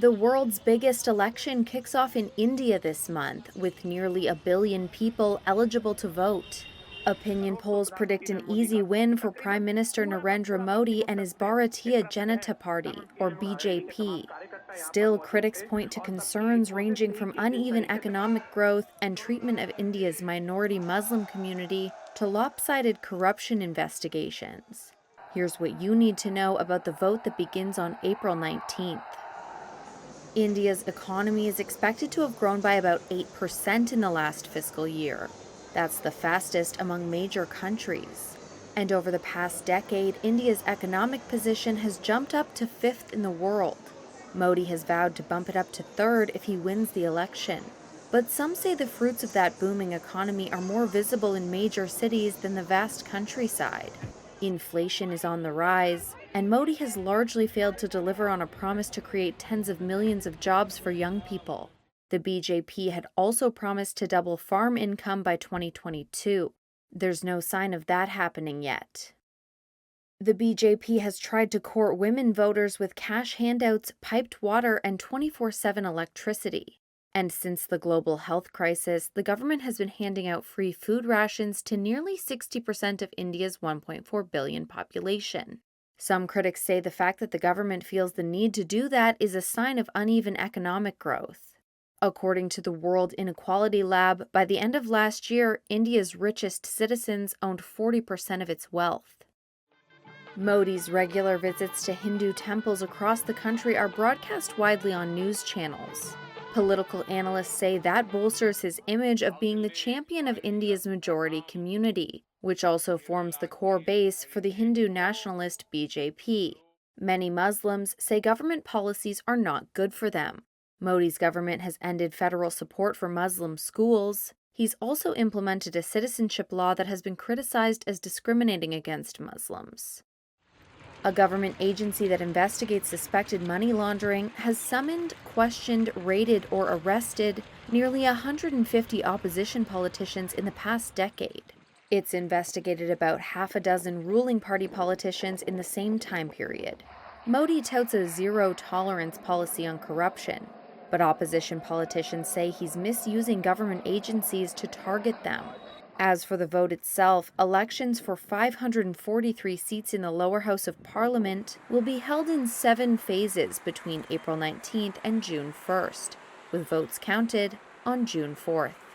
The world's biggest election kicks off in India this month, with nearly a billion people eligible to vote. Opinion polls predict an easy win for Prime Minister Narendra Modi and his Bharatiya Janata Party, or BJP. Still, critics point to concerns ranging from uneven economic growth and treatment of India's minority Muslim community to lopsided corruption investigations. Here's what you need to know about the vote that begins on April 19th. India's economy is expected to have grown by about 8% in the last fiscal year. That's the fastest among major countries. And over the past decade, India's economic position has jumped up to fifth in the world. Modi has vowed to bump it up to third if he wins the election. But some say the fruits of that booming economy are more visible in major cities than the vast countryside. Inflation is on the rise, and Modi has largely failed to deliver on a promise to create tens of millions of jobs for young people. The BJP had also promised to double farm income by 2022. There's no sign of that happening yet. The BJP has tried to court women voters with cash handouts, piped water, and 24/7 electricity. And since the global health crisis, the government has been handing out free food rations to nearly 60% of India's 1.4 billion population. Some critics say the fact that the government feels the need to do that is a sign of uneven economic growth. According to the World Inequality Lab, by the end of last year, India's richest citizens owned 40% of its wealth. Modi's regular visits to Hindu temples across the country are broadcast widely on news channels. Political analysts say that bolsters his image of being the champion of India's majority community, which also forms the core base for the Hindu nationalist BJP. Many Muslims say government policies are not good for them. Modi's government has ended federal support for Muslim schools. He's also implemented a citizenship law that has been criticized as discriminating against Muslims. A government agency that investigates suspected money laundering has summoned, questioned, raided, or arrested nearly 150 opposition politicians in the past decade. It's investigated about half a dozen ruling party politicians in the same time period. Modi touts a zero-tolerance policy on corruption, but opposition politicians say he's misusing government agencies to target them. As for the vote itself, elections for 543 seats in the lower house of parliament will be held in 7 phases between April 19th and June 1st, with votes counted on June 4th.